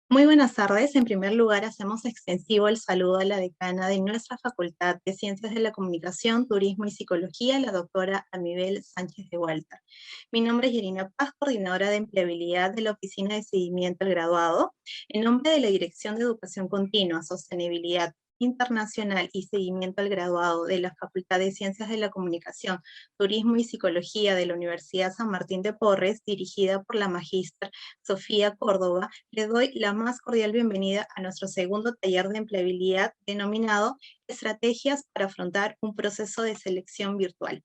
Muy buenas tardes. En primer lugar, hacemos extensivo el saludo a la decana de nuestra Facultad de Ciencias de la Comunicación, Turismo y Psicología, la doctora Amibel Sánchez de Hualta. Mi nombre es Yerina Paz, coordinadora de empleabilidad de la Oficina de Seguimiento al Graduado. En nombre de la Dirección de Educación Continua, Sostenibilidad Internacional y Seguimiento al Graduado de la Facultad de Ciencias de la Comunicación, Turismo y Psicología de la Universidad San Martín de Porres, dirigida por la magíster Sofía Córdoba, le doy la más cordial bienvenida a nuestro segundo taller de empleabilidad denominado Estrategias para afrontar un proceso de selección virtual.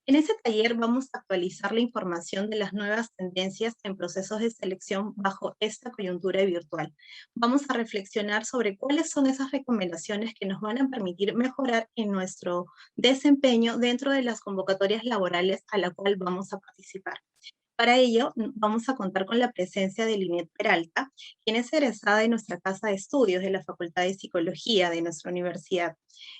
En este taller vamos a actualizar la información de las nuevas tendencias en procesos de selección bajo esta coyuntura virtual. Vamos a reflexionar sobre cuáles son esas recomendaciones que nos van a permitir mejorar en nuestro desempeño dentro de las convocatorias laborales a la cual vamos a participar. Para ello, vamos a contar con la presencia de Linet Peralta, quien es egresada de nuestra casa de estudios de la Facultad de Psicología de nuestra universidad.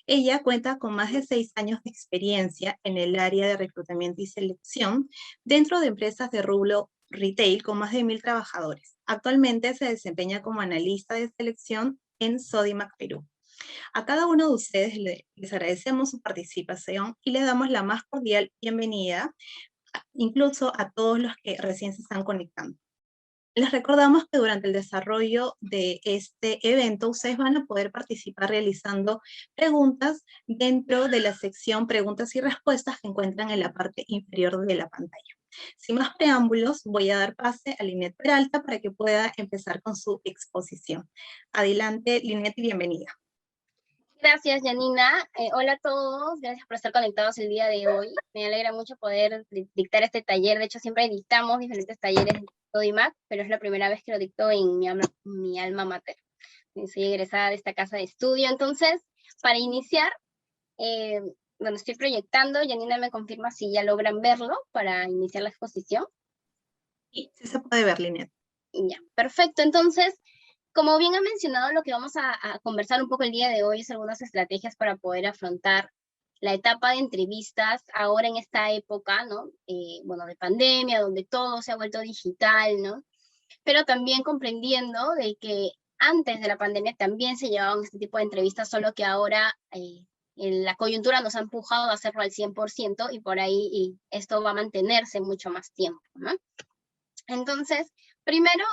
Ella cuenta con más de 6 años de experiencia en el área de reclutamiento y selección dentro de empresas de rubro retail con más de 1,000 trabajadores. Actualmente se desempeña como analista de selección en Sodimac Perú. A cada uno de ustedes les agradecemos su participación y le damos la más cordial bienvenida incluso a todos los que recién se están conectando. Les recordamos que durante el desarrollo de este evento, ustedes van a poder participar realizando preguntas dentro de la sección preguntas y respuestas que encuentran en la parte inferior de la pantalla. Sin más preámbulos, voy a dar pase a Linet Peralta para que pueda empezar con su exposición. Adelante, Linet, y bienvenida. Gracias, Janina. Hola a todos, gracias por estar conectados el día de hoy. Me alegra mucho poder dictar este taller. De hecho, siempre dictamos diferentes talleres en Sodimac, pero es la primera vez que lo dicto en mi alma mater. Soy egresada de esta casa de estudio. Entonces, para iniciar, bueno, estoy proyectando. Janina me confirma si ya logran verlo para iniciar la exposición. Sí, sí se puede ver, Linet. Ya, perfecto. Entonces, como bien ha mencionado, lo que vamos a conversar un poco el día de hoy es algunas estrategias para poder afrontar la etapa de entrevistas ahora en esta época, ¿no? Bueno, de pandemia, donde todo se ha vuelto digital, ¿no? Pero también comprendiendo de que antes de la pandemia también se llevaban este tipo de entrevistas, solo que ahora la coyuntura nos ha empujado a hacerlo al 100% y por ahí esto va a mantenerse mucho más tiempo, ¿no? Entonces, primero,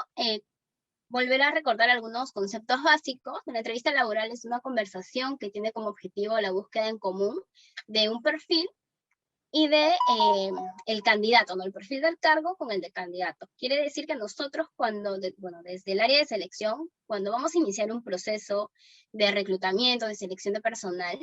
volver a recordar algunos conceptos básicos. La entrevista laboral es una conversación que tiene como objetivo la búsqueda en común de un perfil y de el candidato, ¿no? El perfil del cargo con el del candidato. Quiere decir que nosotros bueno, desde el área de selección, cuando vamos a iniciar un proceso de reclutamiento, de selección de personal,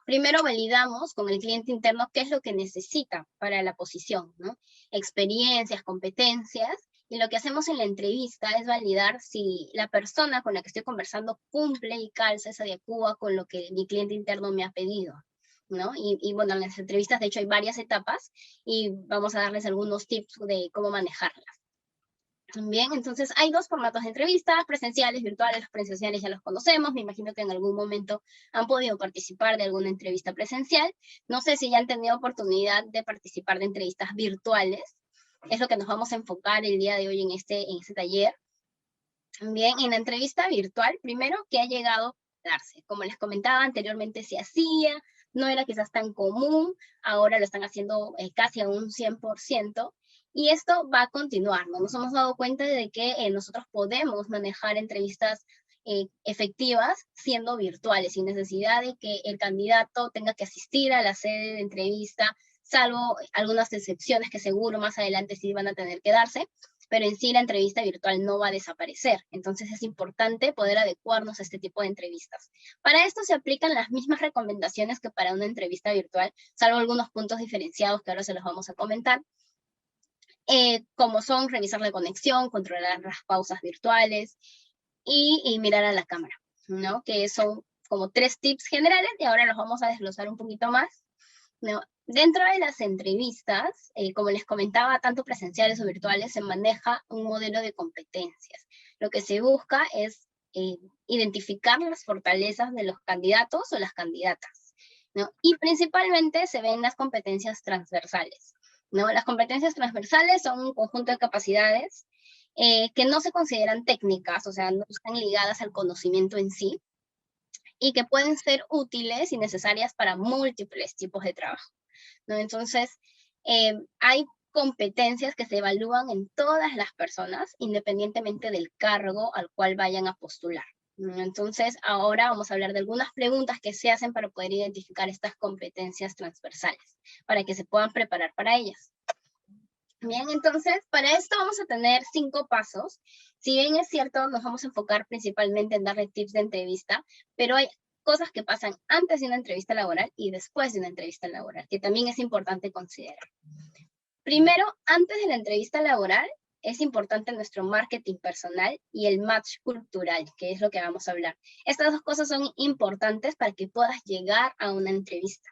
primero validamos con el cliente interno qué es lo que necesita para la posición, ¿no? Experiencias, competencias, y lo que hacemos en la entrevista es validar si la persona con la que estoy conversando cumple y calza, se adecua con lo que mi cliente interno me ha pedido, ¿no? Y bueno, en las entrevistas de hecho hay varias etapas y vamos a darles algunos tips de cómo manejarlas. Bien, entonces hay dos formatos de entrevistas, presenciales, virtuales. Los presenciales ya los conocemos, me imagino que en algún momento han podido participar de alguna entrevista presencial. No sé si ya han tenido oportunidad de participar de entrevistas virtuales. Es lo que nos vamos a enfocar el día de hoy en este taller. Bien, en la entrevista virtual, primero, ¿qué ha llegado a darse? Como les comentaba anteriormente, se hacía, no era quizás tan común, ahora lo están haciendo casi a un 100%. Y esto va a continuar, ¿no? Nos hemos dado cuenta de que nosotros podemos manejar entrevistas efectivas siendo virtuales, sin necesidad de que el candidato tenga que asistir a la sede de entrevista, salvo algunas excepciones que seguro más adelante sí van a tener que darse, pero en sí la entrevista virtual no va a desaparecer. Entonces es importante poder adecuarnos a este tipo de entrevistas. Para esto se aplican las mismas recomendaciones que para una entrevista virtual, salvo algunos puntos diferenciados que ahora se los vamos a comentar. Como son revisar la conexión, controlar las pausas virtuales y mirar a la cámara, ¿no? Que son como 3 tips generales y ahora los vamos a desglosar un poquito más, ¿no? Dentro de las entrevistas, como les comentaba, tanto presenciales o virtuales, se maneja un modelo de competencias. Lo que se busca es identificar las fortalezas de los candidatos o las candidatas, ¿no? Y principalmente se ven las competencias transversales, ¿no? Las competencias transversales son un conjunto de capacidades que no se consideran técnicas, o sea, no están ligadas al conocimiento en sí, y que pueden ser útiles y necesarias para múltiples tipos de trabajo, ¿no? Entonces, hay competencias que se evalúan en todas las personas, independientemente del cargo al cual vayan a postular. Entonces, ahora vamos a hablar de algunas preguntas que se hacen para poder identificar estas competencias transversales, para que se puedan preparar para ellas. Bien, entonces, para esto vamos a tener 5 pasos. Si bien es cierto, nos vamos a enfocar principalmente en darle tips de entrevista, pero hay cosas que pasan antes de una entrevista laboral y después de una entrevista laboral, que también es importante considerar. Primero, antes de la entrevista laboral, es importante nuestro marketing personal y el match cultural, que es lo que vamos a hablar. Estas 2 cosas son importantes para que puedas llegar a una entrevista,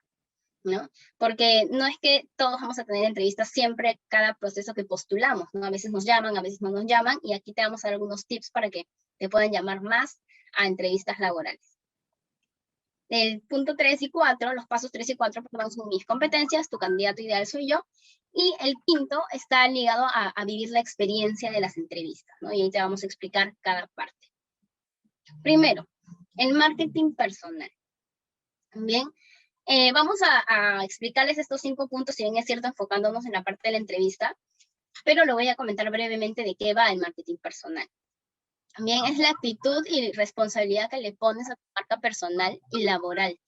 ¿no? Porque no es que todos vamos a tener entrevistas siempre, cada proceso que postulamos, ¿no? A veces nos llaman, a veces no nos llaman, y aquí te vamos a dar algunos tips para que te puedan llamar más a entrevistas laborales. El punto 3 y 4, los pasos 3 y 4, perdón, son mis competencias, tu candidato ideal soy yo, y el quinto está ligado a vivir la experiencia de las entrevistas, ¿no? Y ahí te vamos a explicar cada parte. Primero, el marketing personal. Bien, vamos a explicarles estos 5 puntos, si bien es cierto, enfocándonos en la parte de la entrevista, pero lo voy a comentar brevemente de qué va el marketing personal. También es la actitud y responsabilidad que le pones a tu marca personal y laboral.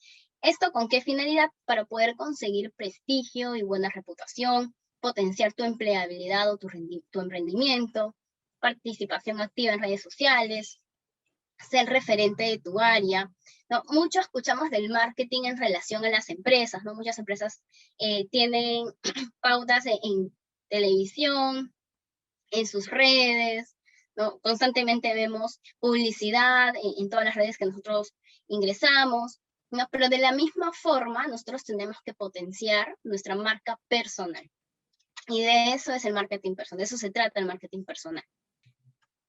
¿Esto con qué finalidad? Para poder conseguir prestigio y buena reputación, potenciar tu empleabilidad o tu emprendimiento, participación activa en redes sociales, ser referente de tu área, ¿no? Mucho escuchamos del marketing en relación a las empresas, ¿no? Muchas empresas tienen pautas en televisión, en sus redes, ¿no? Constantemente vemos publicidad en todas las redes que nosotros ingresamos, ¿no? Pero de la misma forma, nosotros tenemos que potenciar nuestra marca personal. Y de eso es el marketing personal, de eso se trata el marketing personal.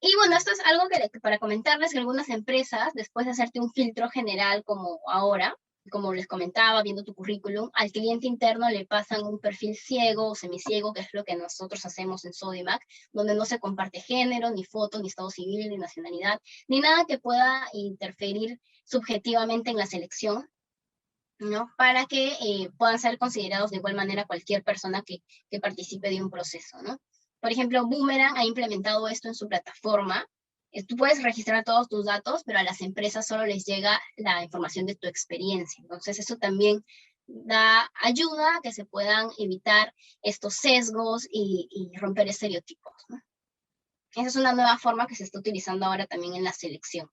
Y bueno, esto es algo que para comentarles que algunas empresas, después de hacerte un filtro general como ahora, como les comentaba, viendo tu currículum, al cliente interno le pasan un perfil ciego o semiciego, que es lo que nosotros hacemos en Sodimac, donde no se comparte género, ni foto, ni estado civil, ni nacionalidad, ni nada que pueda interferir subjetivamente en la selección, ¿no? Para que puedan ser considerados de igual manera cualquier persona que participe de un proceso, ¿no? Por ejemplo, Boomerang ha implementado esto en su plataforma. Tú puedes registrar todos tus datos, pero a las empresas solo les llega la información de tu experiencia. Entonces, eso también ayuda a que se puedan evitar estos sesgos y romper estereotipos, ¿no? Esa es una nueva forma que se está utilizando ahora también en la selección.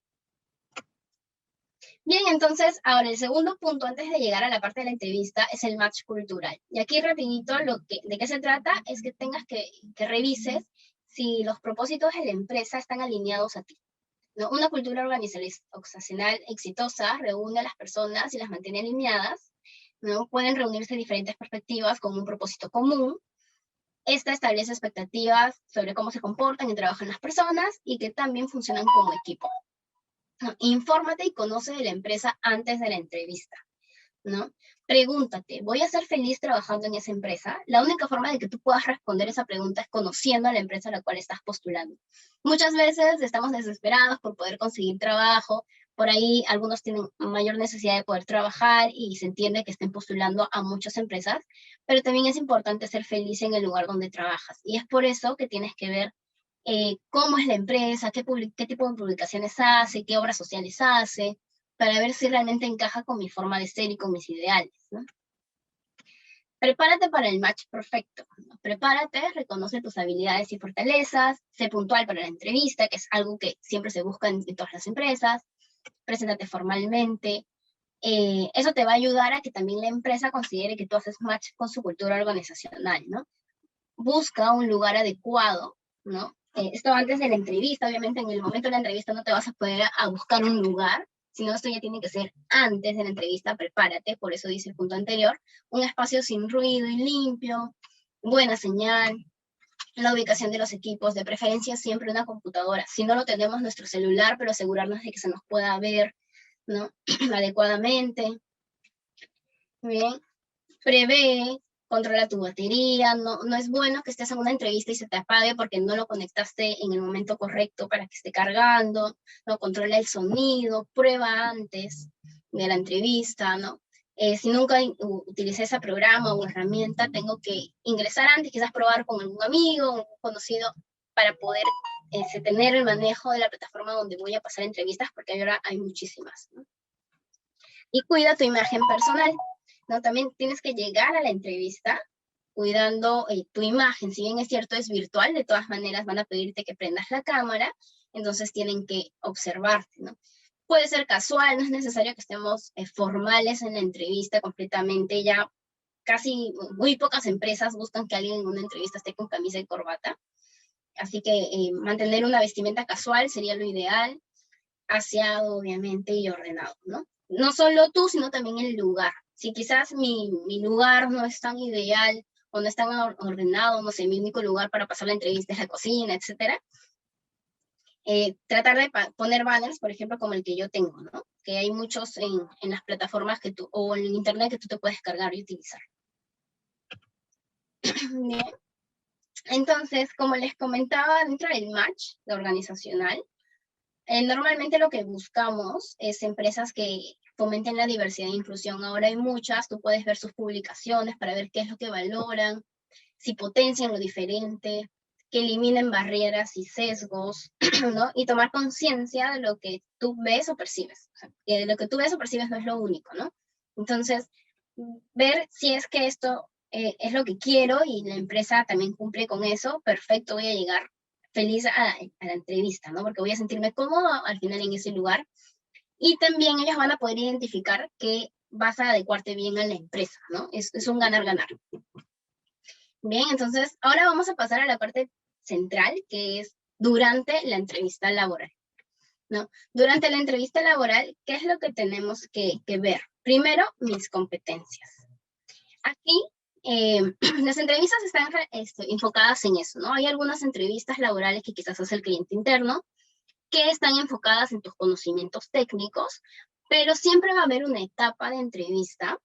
Bien, entonces, ahora el segundo punto, antes de llegar a la parte de la entrevista, es el match cultural. Y aquí rapidito, de qué se trata es que tengas que revises si los propósitos de la empresa están alineados a ti, ¿no? Una cultura organizacional exitosa reúne a las personas y las mantiene alineadas, ¿no? Pueden reunirse diferentes perspectivas con un propósito común. Esta establece expectativas sobre cómo se comportan y trabajan las personas y que también funcionan como equipo. Infórmate y conoce de la empresa antes de la entrevista, ¿no? Pregúntate, ¿voy a ser feliz trabajando en esa empresa? La única forma de que tú puedas responder esa pregunta es conociendo a la empresa a la cual estás postulando. Muchas veces estamos desesperados por poder conseguir trabajo, por ahí algunos tienen mayor necesidad de poder trabajar y se entiende que estén postulando a muchas empresas, pero también es importante ser feliz en el lugar donde trabajas. Y es por eso que tienes que ver cómo es la empresa, qué tipo de publicaciones hace, qué obras sociales hace, para ver si realmente encaja con mi forma de ser y con mis ideales, ¿no? Prepárate para el match perfecto, ¿no? Prepárate, reconoce tus habilidades y fortalezas, sé puntual para la entrevista, que es algo que siempre se busca en todas las empresas, preséntate formalmente. Eso te va a ayudar a que también la empresa considere que tú haces match con su cultura organizacional, ¿no? Busca un lugar adecuado, ¿no? Esto antes de la entrevista, obviamente en el momento de la entrevista no te vas a poder a buscar un lugar, sino esto ya tiene que ser antes de la entrevista, prepárate, por eso dice el punto anterior, un espacio sin ruido y limpio, buena señal, la ubicación de los equipos, de preferencia siempre una computadora, si no lo tenemos nuestro celular, pero asegurarnos de que se nos pueda ver, ¿no? Adecuadamente. Bien, prevé controla tu batería, no es bueno que estés en una entrevista y se te apague porque no lo conectaste en el momento correcto para que esté cargando, no controla el sonido, prueba antes de la entrevista, ¿no? Si nunca utilicé ese programa o herramienta, tengo que ingresar antes, quizás probar con algún amigo, un conocido, para poder tener el manejo de la plataforma donde voy a pasar entrevistas, porque ahora hay muchísimas, ¿no? Y cuida tu imagen personal, ¿no? También tienes que llegar a la entrevista cuidando tu imagen. Si bien es cierto, es virtual, de todas maneras van a pedirte que prendas la cámara, entonces tienen que observarte, ¿no? Puede ser casual, no es necesario que estemos formales en la entrevista completamente. Ya casi muy pocas empresas buscan que alguien en una entrevista esté con camisa y corbata. Así que mantener una vestimenta casual sería lo ideal, aseado, obviamente, y ordenado, ¿no? No solo tú, sino también el lugar. Si quizás mi lugar no es tan ideal o no es tan ordenado, no sé, mi único lugar para pasar la entrevista es la cocina, etcétera, tratar de poner banners, por ejemplo, como el que yo tengo, ¿no? Que hay muchos en las plataformas o en internet que tú te puedes cargar y utilizar. Bien. Entonces, como les comentaba, dentro del match organizacional, normalmente lo que buscamos es empresas que fomenten la diversidad e inclusión. Ahora hay muchas, tú puedes ver sus publicaciones para ver qué es lo que valoran, si potencian lo diferente, que eliminen barreras y sesgos, ¿no? Y tomar conciencia de lo que tú ves o percibes. O sea, que lo que tú ves o percibes no es lo único, ¿no? Entonces, ver si es que esto es lo que quiero y la empresa también cumple con eso, perfecto, voy a llegar feliz a la entrevista, ¿no? Porque voy a sentirme cómoda al final en ese lugar. Y también ellos van a poder identificar que vas a adecuarte bien a la empresa, ¿no? Es un ganar-ganar. Bien, entonces ahora vamos a pasar a la parte central, que es durante la entrevista laboral, ¿no? Durante la entrevista laboral, ¿qué es lo que tenemos que ver? Primero, mis competencias. Aquí, las entrevistas están enfocadas en eso, ¿no? Hay algunas entrevistas laborales que quizás hace el cliente interno, que están enfocadas en tus conocimientos técnicos, pero siempre va a haber una etapa de entrevista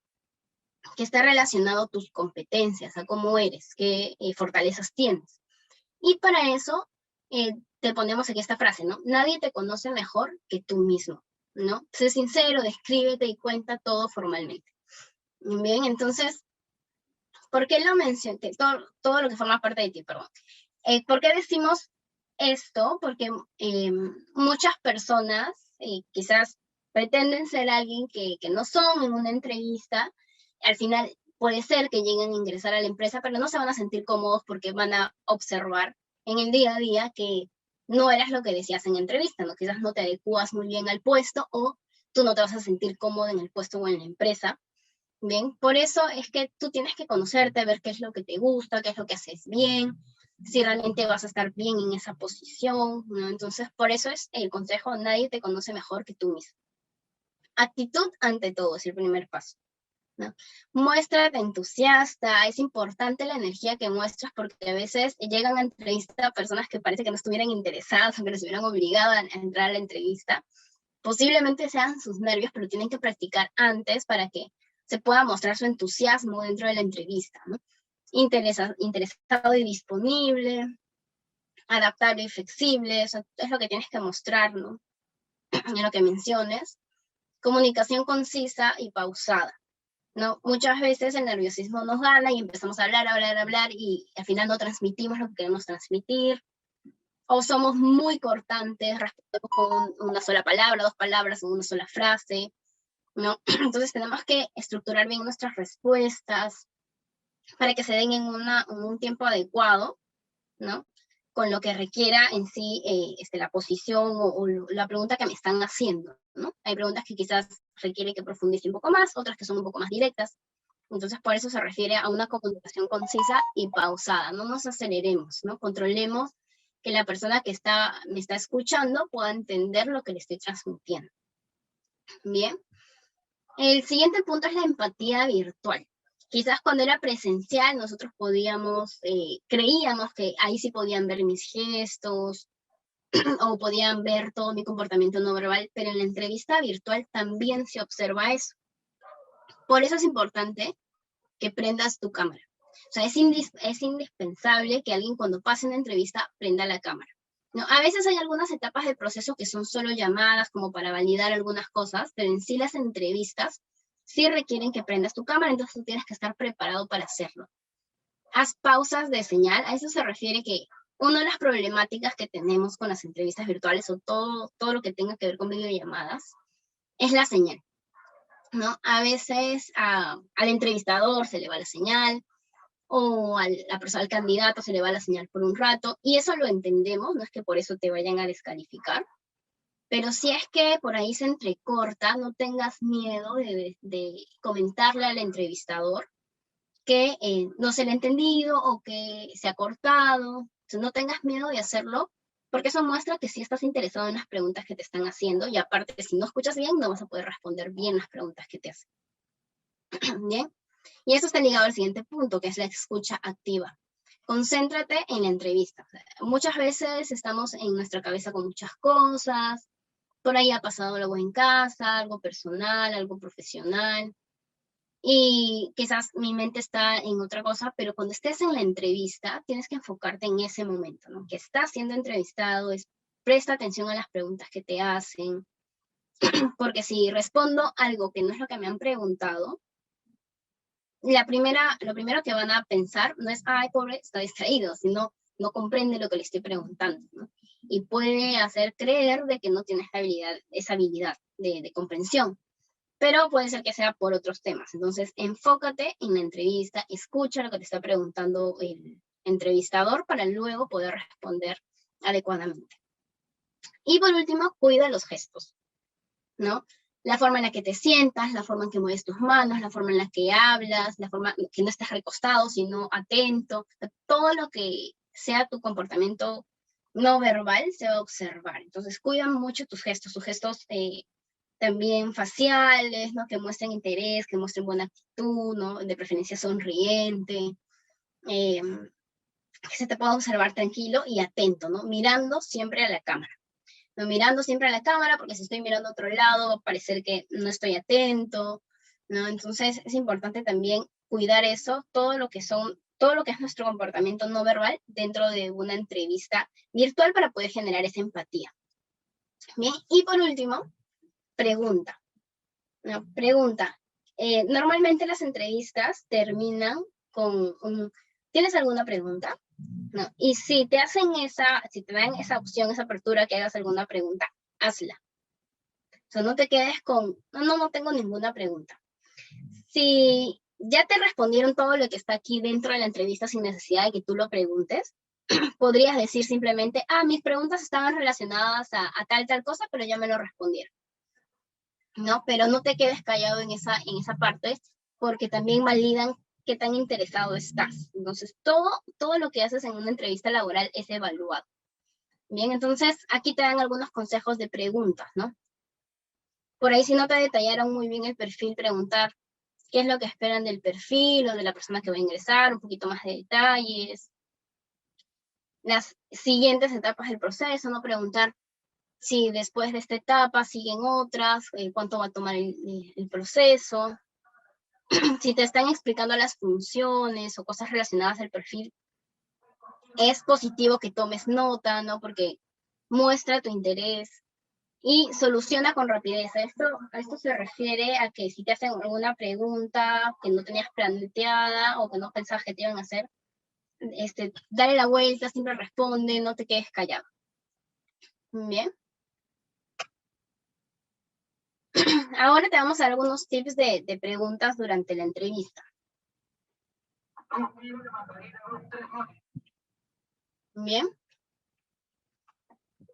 que está relacionado a tus competencias, a cómo eres, qué fortalezas tienes. Y para eso te ponemos aquí esta frase, ¿no? Nadie te conoce mejor que tú mismo, ¿no? Sé sincero, descríbete y cuenta todo formalmente. Bien, entonces, ¿por qué lo mencioné? Todo lo que forma parte de ti, perdón. ¿Por qué decimos esto? Porque muchas personas quizás pretenden ser alguien que no son en una entrevista. Al final puede ser que lleguen a ingresar a la empresa, pero no se van a sentir cómodos porque van a observar en el día a día que no eras lo que decías en entrevista, ¿no? Quizás no te adecuas muy bien al puesto o tú no te vas a sentir cómodo en el puesto o en la empresa. Bien, por eso es que tú tienes que conocerte, ver qué es lo que te gusta, qué es lo que haces bien, si realmente vas a estar bien en esa posición, ¿no? Entonces, por eso es el consejo, nadie te conoce mejor que tú mismo. Actitud ante todo es el primer paso, ¿no? Muéstrate entusiasta, es importante la energía que muestras porque a veces llegan a entrevista personas que parece que no estuvieran interesadas o que les hubieran obligado a entrar a la entrevista. Posiblemente sean sus nervios, pero tienen que practicar antes para que se pueda mostrar su entusiasmo dentro de la entrevista, ¿no? Interesado y disponible, adaptable y flexible, eso es lo que tienes que mostrar, ¿no? En lo que menciones. Comunicación concisa y pausada, ¿no? Muchas veces el nerviosismo nos gana y empezamos a hablar y al final no transmitimos lo que queremos transmitir, o somos muy cortantes, respondemos con una sola palabra, dos palabras, o una sola frase, ¿no? Entonces tenemos que estructurar bien nuestras respuestas para que se den en un tiempo adecuado, ¿no? Con lo que requiera en sí la posición o la pregunta que me están haciendo, ¿no? Hay preguntas que quizás requiere que profundice un poco más, otras que son un poco más directas. Entonces, por eso se refiere a una comunicación concisa y pausada. No nos aceleremos, ¿no? Controlemos que la persona que me está escuchando pueda entender lo que le estoy transmitiendo. Bien. El siguiente punto es la empatía virtual. Quizás cuando era presencial nosotros creíamos que ahí sí podían ver mis gestos o podían ver todo mi comportamiento no verbal, pero en la entrevista virtual también se observa eso. Por eso es importante que prendas tu cámara, O sea, es indispensable que alguien cuando pase una entrevista prenda la cámara. ¿No? A veces hay algunas etapas del proceso que son solo llamadas como para validar algunas cosas, pero en sí las entrevistas sí requieren que prendas tu cámara, entonces tú tienes que estar preparado para hacerlo. Haz pausas de señal, a eso se refiere que una de las problemáticas que tenemos con las entrevistas virtuales o todo lo que tenga que ver con videollamadas es la señal, ¿no? A veces al entrevistador se le va la señal, o al candidato se le va la señal por un rato, y eso lo entendemos, no es que por eso te vayan a descalificar, pero si es que por ahí se entrecorta, no tengas miedo de comentarle al entrevistador que no se le ha entendido o que se ha cortado. Entonces, no tengas miedo de hacerlo, porque eso muestra que sí estás interesado en las preguntas que te están haciendo, y aparte, si no escuchas bien, no vas a poder responder bien las preguntas que te hacen. ¿Bien? Y eso está ligado al siguiente punto, que es la escucha activa. Concéntrate en la entrevista. Muchas veces estamos en nuestra cabeza con muchas cosas, por ahí ha pasado algo en casa, algo personal, algo profesional, y quizás mi mente está en otra cosa, pero cuando estés en la entrevista, tienes que enfocarte en ese momento, ¿no? Que estás siendo entrevistado, presta atención a las preguntas que te hacen, porque si respondo algo que no es lo que me han preguntado, lo primero que van a pensar no es, ay, pobre, está distraído, sino no comprende lo que le estoy preguntando, ¿no? Y puede hacer creer de que no tienes esa habilidad de comprensión, pero puede ser que sea por otros temas. Entonces, enfócate en la entrevista, escucha lo que te está preguntando el entrevistador para luego poder responder adecuadamente. Y por último, cuida los gestos, ¿no? La forma en la que te sientas, la forma en que mueves tus manos, la forma en la que hablas, la forma en que no estés recostado, sino atento. Todo lo que sea tu comportamiento no verbal se va a observar. Entonces, cuida mucho tus gestos también faciales, ¿no? Que muestren interés, que muestren buena actitud, ¿no? De preferencia sonriente, que se te pueda observar tranquilo y atento, ¿no? Mirando siempre a la cámara. No mirando siempre a la cámara, porque si estoy mirando a otro lado, va a parecer que no estoy atento, ¿no? Entonces es importante también cuidar eso, todo lo que es nuestro comportamiento no verbal dentro de una entrevista virtual para poder generar esa empatía. Bien, y por último, pregunta. ¿No? Pregunta. Normalmente las entrevistas terminan con ¿tienes alguna pregunta? ¿No? Y si te dan esa opción, esa apertura que hagas alguna pregunta, hazla. O sea, no te quedes con, no tengo ninguna pregunta. Si ya te respondieron todo lo que está aquí dentro de la entrevista sin necesidad de que tú lo preguntes, podrías decir simplemente, mis preguntas estaban relacionadas a tal cosa, pero ya me lo respondieron. ¿No? Pero no te quedes callado en esa parte, porque también validan qué tan interesado estás. Entonces, todo lo que haces en una entrevista laboral es evaluado. Bien, entonces, aquí te dan algunos consejos de preguntas, ¿no? Por ahí, si no te detallaron muy bien el perfil, preguntar qué es lo que esperan del perfil o de la persona que va a ingresar, un poquito más de detalles. Las siguientes etapas del proceso, ¿no? Preguntar si después de esta etapa siguen otras, cuánto va a tomar el proceso. Si te están explicando las funciones o cosas relacionadas al perfil, es positivo que tomes nota, ¿no? Porque muestra tu interés y soluciona con rapidez. A esto se refiere a que si te hacen alguna pregunta que no tenías planteada o que no pensabas que te iban a hacer, dale la vuelta, siempre responde, no te quedes callado. Bien. Ahora te vamos a dar algunos tips de preguntas durante la entrevista. Bien.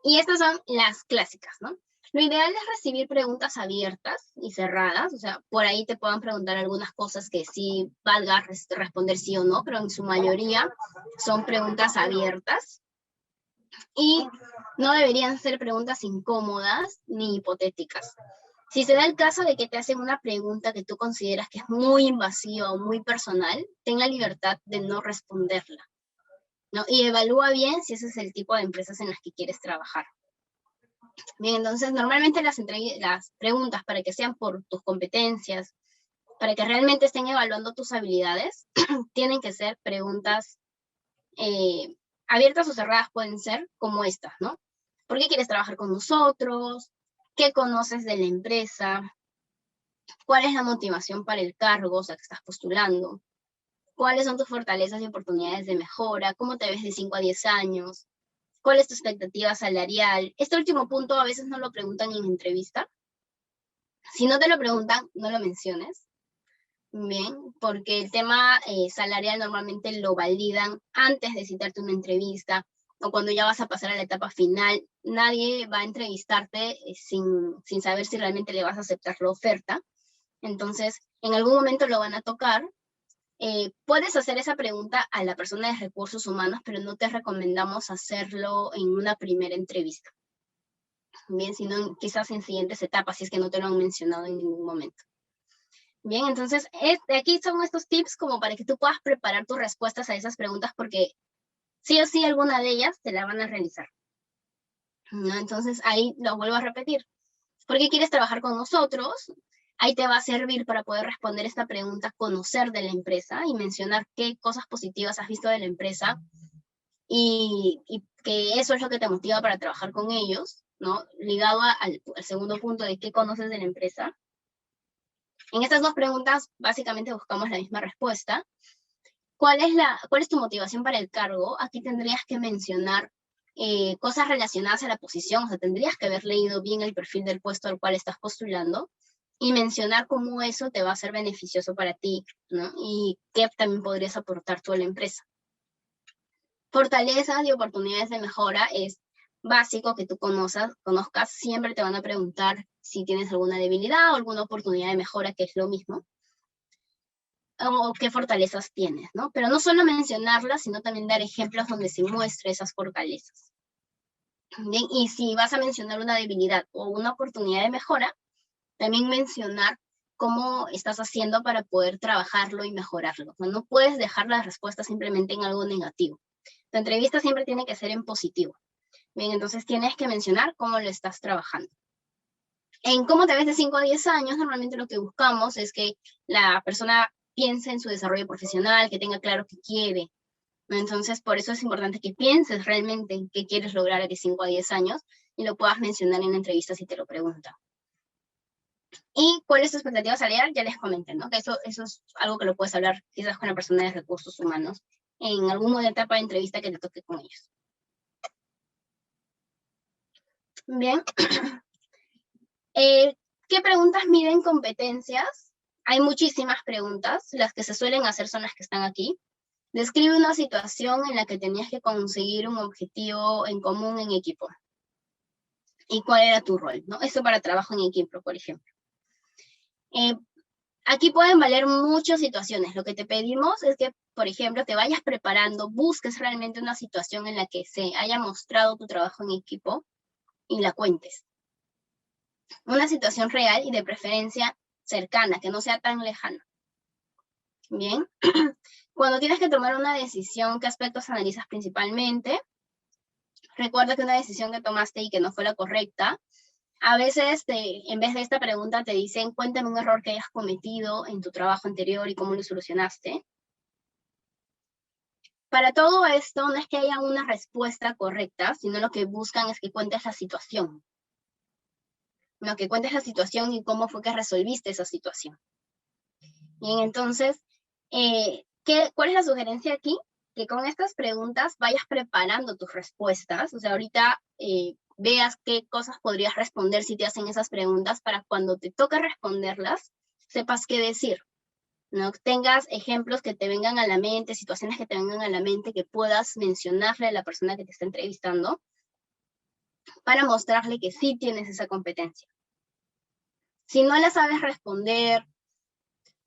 Y estas son las clásicas, ¿no? Lo ideal es recibir preguntas abiertas y cerradas, o sea, por ahí te puedan preguntar algunas cosas que sí valga responder sí o no, pero en su mayoría son preguntas abiertas. Y no deberían ser preguntas incómodas ni hipotéticas. Si se da el caso de que te hacen una pregunta que tú consideras que es muy invasiva o muy personal, ten la libertad de no responderla, ¿no? Y evalúa bien si ese es el tipo de empresas en las que quieres trabajar. Bien, entonces normalmente las preguntas para que sean por tus competencias para que realmente estén evaluando tus habilidades, tienen que ser preguntas abiertas o cerradas, pueden ser como estas, ¿no? ¿Por qué quieres trabajar con nosotros? ¿Qué conoces de la empresa? ¿Cuál es la motivación para el cargo, o sea, que estás postulando? ¿Cuáles son tus fortalezas y oportunidades de mejora? ¿Cómo te ves de 5 a 10 años? ¿Cuál es tu expectativa salarial? Este último punto a veces no lo preguntan en entrevista. Si no te lo preguntan, no lo menciones. Bien, porque el tema salarial normalmente lo validan antes de citarte una entrevista o cuando ya vas a pasar a la etapa final. Nadie va a entrevistarte sin saber si realmente le vas a aceptar la oferta. Entonces, en algún momento lo van a tocar. Puedes hacer esa pregunta a la persona de recursos humanos, pero no te recomendamos hacerlo en una primera entrevista. Bien, sino quizás en siguientes etapas, si es que no te lo han mencionado en ningún momento. Bien, entonces, aquí son estos tips como para que tú puedas preparar tus respuestas a esas preguntas, porque sí o sí alguna de ellas te la van a realizar, ¿no? Entonces, ahí lo vuelvo a repetir. ¿Por qué quieres trabajar con nosotros? Ahí te va a servir para poder responder esta pregunta, conocer de la empresa y mencionar qué cosas positivas has visto de la empresa y que eso es lo que te motiva para trabajar con ellos, ¿no? Ligado al segundo punto de qué conoces de la empresa. En estas dos preguntas, básicamente buscamos la misma respuesta. ¿Cuál es tu motivación para el cargo? Aquí tendrías que mencionar cosas relacionadas a la posición, o sea, tendrías que haber leído bien el perfil del puesto al cual estás postulando y mencionar cómo eso te va a ser beneficioso para ti, ¿no? Y qué también podrías aportar tú a la empresa. Fortalezas y oportunidades de mejora es básico que tú conozcas. Siempre te van a preguntar si tienes alguna debilidad o alguna oportunidad de mejora, que es lo mismo, o qué fortalezas tienes, ¿no? Pero no solo mencionarlas, sino también dar ejemplos donde se muestre esas fortalezas. Bien, y si vas a mencionar una debilidad o una oportunidad de mejora, también mencionar cómo estás haciendo para poder trabajarlo y mejorarlo. No puedes dejar la respuesta simplemente en algo negativo. Tu entrevista siempre tiene que ser en positivo. Bien, entonces tienes que mencionar cómo lo estás trabajando. En cómo te ves de 5 a 10 años, normalmente lo que buscamos es que la persona piense en su desarrollo profesional, que tenga claro qué quiere. Entonces, por eso es importante que pienses realmente en qué quieres lograr de 5 a 10 años y lo puedas mencionar en la entrevista si te lo preguntan. ¿Y cuál es tu expectativa salarial? Ya les comenté, ¿no? Que eso es algo que lo puedes hablar quizás con la persona de recursos humanos en alguna etapa de entrevista que te toque con ellos. Bien. ¿Qué preguntas miden competencias? Hay muchísimas preguntas. Las que se suelen hacer son las que están aquí. Describe una situación en la que tenías que conseguir un objetivo en común en equipo. ¿Y cuál era tu rol? ¿No? Esto para trabajo en equipo, por ejemplo. Aquí pueden valer muchas situaciones. Lo que te pedimos es que, por ejemplo, te vayas preparando, busques realmente una situación en la que se haya mostrado tu trabajo en equipo y la cuentes. Una situación real y de preferencia cercana, que no sea tan lejana. Bien. Cuando tienes que tomar una decisión, ¿qué aspectos analizas principalmente? Recuerda que una decisión que tomaste y que no fue la correcta, a veces en vez de esta pregunta te dicen, cuéntame un error que hayas cometido en tu trabajo anterior y cómo lo solucionaste. Para todo esto no es que haya una respuesta correcta, sino lo que buscan es que cuentes la situación. No, que cuentes la situación y cómo fue que resolviste esa situación. Bien, entonces, ¿cuál es la sugerencia aquí? Que con estas preguntas vayas preparando tus respuestas. O sea, ahorita veas qué cosas podrías responder si te hacen esas preguntas para cuando te toque responderlas, sepas qué decir. ¿No? Tengas ejemplos que te vengan a la mente, situaciones que te vengan a la mente, que puedas mencionarle a la persona que te está entrevistando para mostrarle que sí tienes esa competencia. Si no la sabes responder,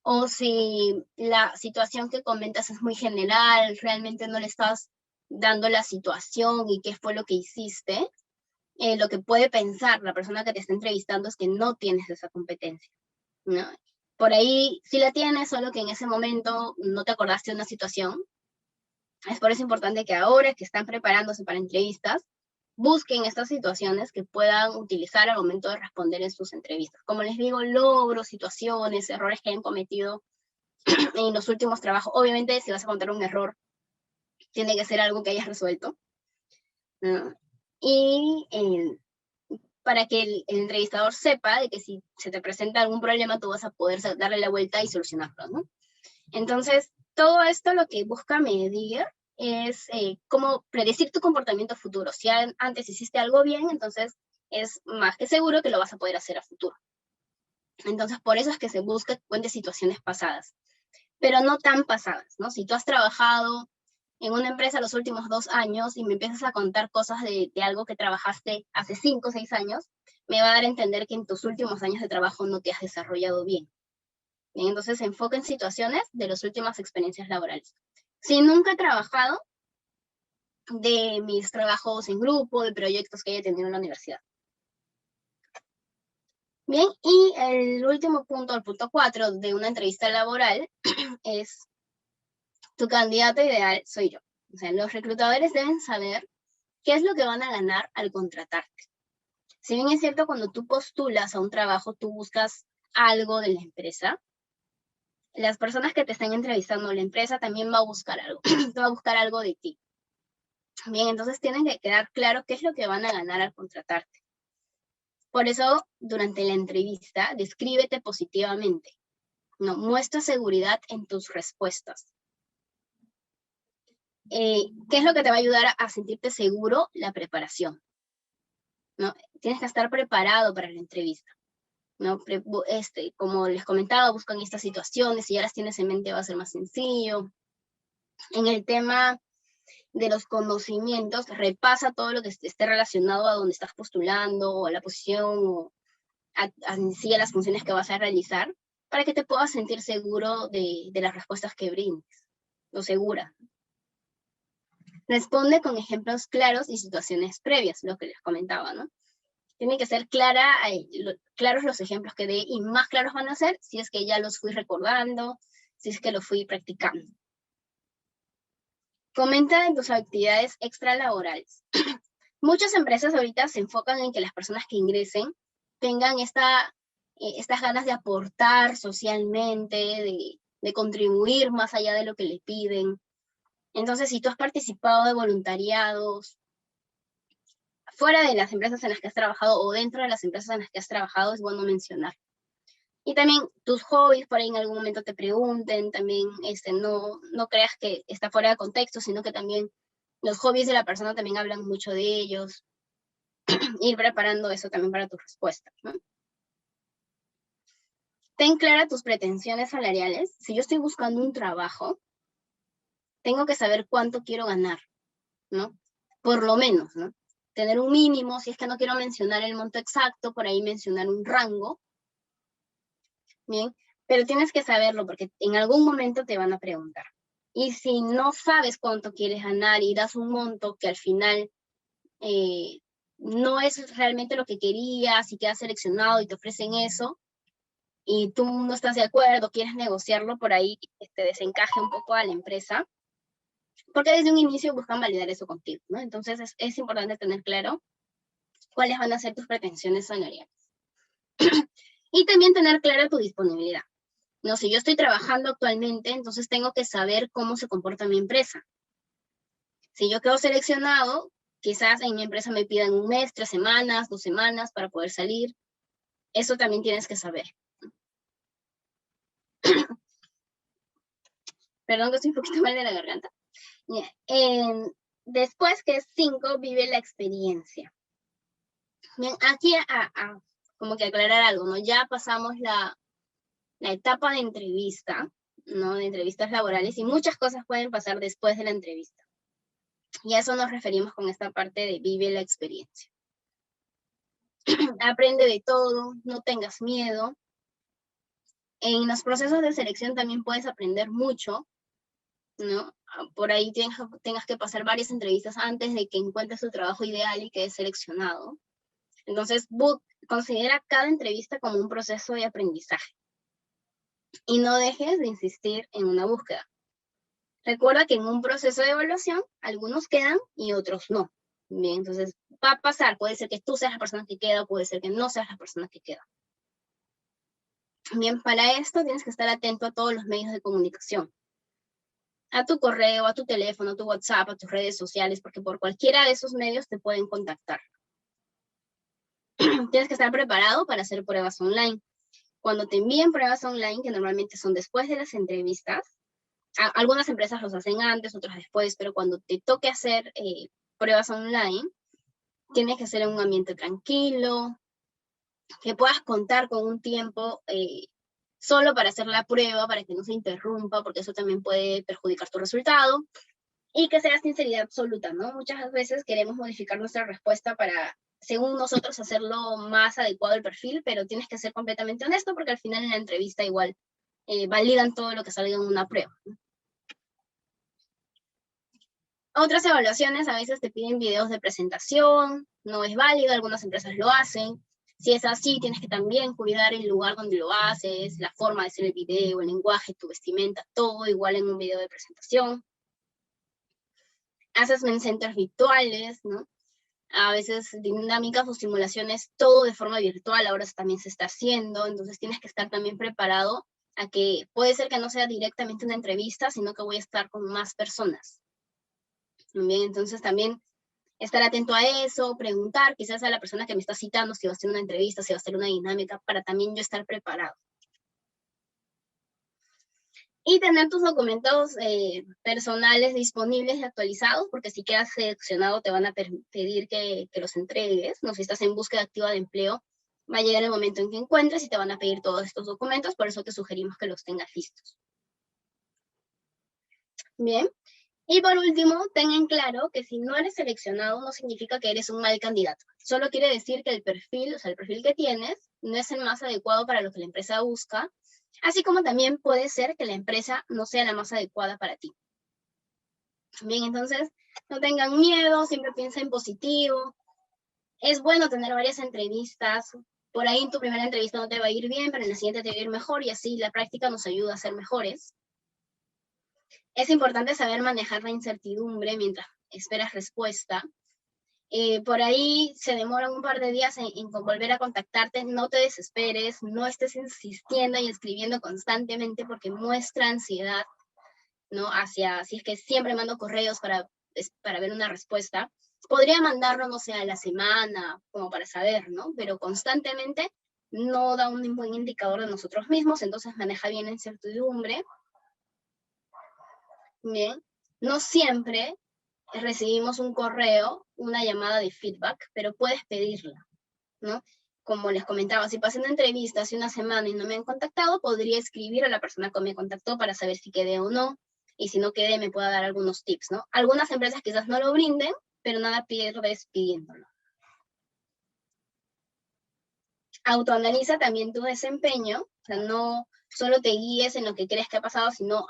o si la situación que comentas es muy general, realmente no le estás dando la situación y qué fue lo que hiciste, lo que puede pensar la persona que te está entrevistando es que no tienes esa competencia, ¿no? Por ahí sí la tienes, solo que en ese momento no te acordaste de una situación. Es por eso importante que ahora que están preparándose para entrevistas, busquen estas situaciones que puedan utilizar al momento de responder en sus entrevistas. Como les digo, logros, situaciones, errores que hayan cometido en los últimos trabajos. Obviamente, si vas a contar un error, tiene que ser algo que hayas resuelto, ¿no? Y para que el entrevistador sepa de que si se te presenta algún problema, tú vas a poder darle la vuelta y solucionarlo, ¿no? Entonces, todo esto lo que busca medir es cómo predecir tu comportamiento futuro. Si antes hiciste algo bien, entonces es más que seguro que lo vas a poder hacer a futuro. Entonces, por eso es que se busca que cuentes situaciones pasadas, pero no tan pasadas, ¿no? Si tú has trabajado en una empresa los últimos 2 años y me empiezas a contar cosas de algo que trabajaste hace 5 o 6 años, me va a dar a entender que en tus últimos años de trabajo no te has desarrollado bien. Bien, entonces se enfoca en situaciones de las últimas experiencias laborales. Si nunca he trabajado, de mis trabajos en grupo, de proyectos que haya tenido en la universidad. Bien, y el último punto, el punto 4 de una entrevista laboral es: tu candidato ideal soy yo. O sea, los reclutadores deben saber qué es lo que van a ganar al contratarte. Si bien es cierto, cuando tú postulas a un trabajo, tú buscas algo de la empresa, las personas que te están entrevistando, la empresa también va a buscar algo, va a buscar algo de ti. Bien, entonces tienen que quedar claro qué es lo que van a ganar al contratarte. Por eso, durante la entrevista, descríbete positivamente, ¿no? Muestra seguridad en tus respuestas. ¿Qué es lo que te va a ayudar a sentirte seguro? La preparación, ¿no? Tienes que estar preparado para la entrevista, ¿no? Como les comentaba, buscan estas situaciones, si ya las tienes en mente va a ser más sencillo. En el tema de los conocimientos, repasa todo lo que esté relacionado a donde estás postulando, o a la posición, o sí a las funciones que vas a realizar, para que te puedas sentir seguro de las respuestas que brindes, o segura. Responde con ejemplos claros y situaciones previas, lo que les comentaba, ¿no? Tiene que ser claros los ejemplos que dé, y más claros van a ser si es que ya los fui recordando, si es que los fui practicando. Comenta en tus actividades extralaborales. Muchas empresas ahorita se enfocan en que las personas que ingresen tengan estas ganas de aportar socialmente, de contribuir más allá de lo que le piden. Entonces, si tú has participado de voluntariados fuera de las empresas en las que has trabajado o dentro de las empresas en las que has trabajado, es bueno mencionar. Y también tus hobbies, por ahí en algún momento te pregunten, también no creas que está fuera de contexto, sino que también los hobbies de la persona también hablan mucho de ellos. Ir preparando eso también para tus respuestas, ¿no? Ten clara tus pretensiones salariales. Si yo estoy buscando un trabajo, tengo que saber cuánto quiero ganar, ¿no? Por lo menos, ¿no? Tener un mínimo, si es que no quiero mencionar el monto exacto, por ahí mencionar un rango, ¿bien? Pero tienes que saberlo porque en algún momento te van a preguntar. Y si no sabes cuánto quieres ganar y das un monto que al final no es realmente lo que querías y quedas seleccionado y te ofrecen eso, y tú no estás de acuerdo, quieres negociarlo, por ahí desencaje un poco a la empresa, porque desde un inicio buscan validar eso contigo, ¿no? Entonces es importante tener claro cuáles van a ser tus pretensiones salariales. Y también tener clara tu disponibilidad. No, si yo estoy trabajando actualmente, entonces tengo que saber cómo se comporta mi empresa. Si yo quedo seleccionado, quizás en mi empresa me pidan 1 mes, 3 semanas, 2 semanas para poder salir. Eso también tienes que saber. Perdón que estoy un poquito mal de la garganta. Después, que es 5, vive la experiencia. Bien, aquí como que aclarar algo, ¿no? Ya pasamos la etapa de entrevista, ¿no? De entrevistas laborales, y muchas cosas pueden pasar después de la entrevista. Y a eso nos referimos con esta parte de vive la experiencia. Aprende de todo, no tengas miedo. En los procesos de selección también puedes aprender mucho, ¿no? Por ahí tengas que pasar varias entrevistas antes de que encuentres tu trabajo ideal y quedes seleccionado. Entonces, considera cada entrevista como un proceso de aprendizaje. Y no dejes de insistir en una búsqueda. Recuerda que en un proceso de evaluación, algunos quedan y otros no. Bien, entonces va a pasar, puede ser que tú seas la persona que queda, o puede ser que no seas la persona que queda. Bien, para esto tienes que estar atento a todos los medios de comunicación. A tu correo, a tu teléfono, a tu WhatsApp, a tus redes sociales, porque por cualquiera de esos medios te pueden contactar. Tienes que estar preparado para hacer pruebas online. Cuando te envíen pruebas online, que normalmente son después de las entrevistas, algunas empresas los hacen antes, otras después, pero cuando te toque hacer pruebas online, tienes que hacer en un ambiente tranquilo, que puedas contar con un tiempo solo para hacer la prueba, para que no se interrumpa, porque eso también puede perjudicar tu resultado, y que sea sinceridad absoluta, ¿no? Muchas veces queremos modificar nuestra respuesta para, según nosotros, hacerlo más adecuado al perfil, pero tienes que ser completamente honesto, porque al final en la entrevista igual validan todo lo que salga en una prueba, ¿no? Otras evaluaciones a veces te piden videos de presentación, no es válido, algunas empresas lo hacen. Si es así, tienes que también cuidar el lugar donde lo haces, la forma de hacer el video, el lenguaje, tu vestimenta, todo igual en un video de presentación. Assessment centers virtuales, ¿no? A veces dinámicas o simulaciones, todo de forma virtual, ahora también se está haciendo, entonces tienes que estar también preparado a que puede ser que no sea directamente una entrevista, sino que voy a estar con más personas. Bien, entonces también estar atento a eso, preguntar quizás a la persona que me está citando si va a hacer una entrevista, si va a hacer una dinámica, para también yo estar preparado. Y tener tus documentos personales disponibles y actualizados, porque si quedas seleccionado te van a pedir que los entregues, ¿no? Si estás en búsqueda activa de empleo, va a llegar el momento en que encuentres y te van a pedir todos estos documentos, por eso te sugerimos que los tengas listos. Bien. Y por último, ten en claro que si no eres seleccionado no significa que eres un mal candidato. Solo quiere decir que el perfil, o sea, el perfil que tienes, no es el más adecuado para lo que la empresa busca, así como también puede ser que la empresa no sea la más adecuada para ti. Bien, entonces, no tengan miedo, siempre piensa en positivo. Es bueno tener varias entrevistas. Por ahí en tu primera entrevista no te va a ir bien, pero en la siguiente te va a ir mejor y así la práctica nos ayuda a ser mejores. Es importante saber manejar la incertidumbre mientras esperas respuesta. Por ahí se demoran un par de días en volver a contactarte. No te desesperes, no estés insistiendo y escribiendo constantemente porque muestra ansiedad, ¿no? Si es que siempre mando correos para ver una respuesta. Podría mandarlo, no sé, a la semana, como para saber, ¿no? Pero constantemente no da un buen indicador de nosotros mismos, entonces maneja bien la incertidumbre. Bien, no siempre recibimos un correo, una llamada de feedback, pero puedes pedirla, ¿no? Como les comentaba, si pasé una entrevista hace una semana y no me han contactado, podría escribir a la persona que me contactó para saber si quedé o no, y si no quedé me pueda dar algunos tips, ¿no? Algunas empresas quizás no lo brinden, pero nada pierdes pidiéndolo. Autoanaliza también tu desempeño, o sea, no solo te guíes en lo que crees que ha pasado, sino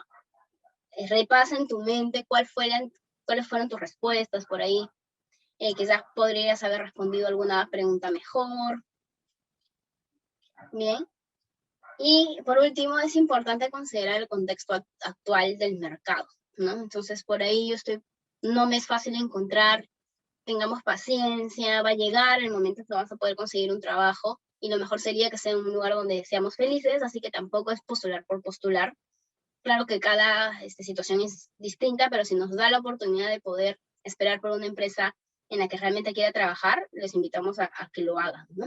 repasa en tu mente cuáles fueron tus respuestas por ahí. Quizás podrías haber respondido alguna pregunta mejor. Bien. Y por último, es importante considerar el contexto actual del mercado, ¿no? Entonces, por ahí no me es fácil encontrar, tengamos paciencia, va a llegar el momento en que vas a poder conseguir un trabajo y lo mejor sería que sea en un lugar donde seamos felices, así que tampoco es postular por postular. Claro que cada situación es distinta, pero si nos da la oportunidad de poder esperar por una empresa en la que realmente quiera trabajar, les invitamos a que lo hagan, ¿no?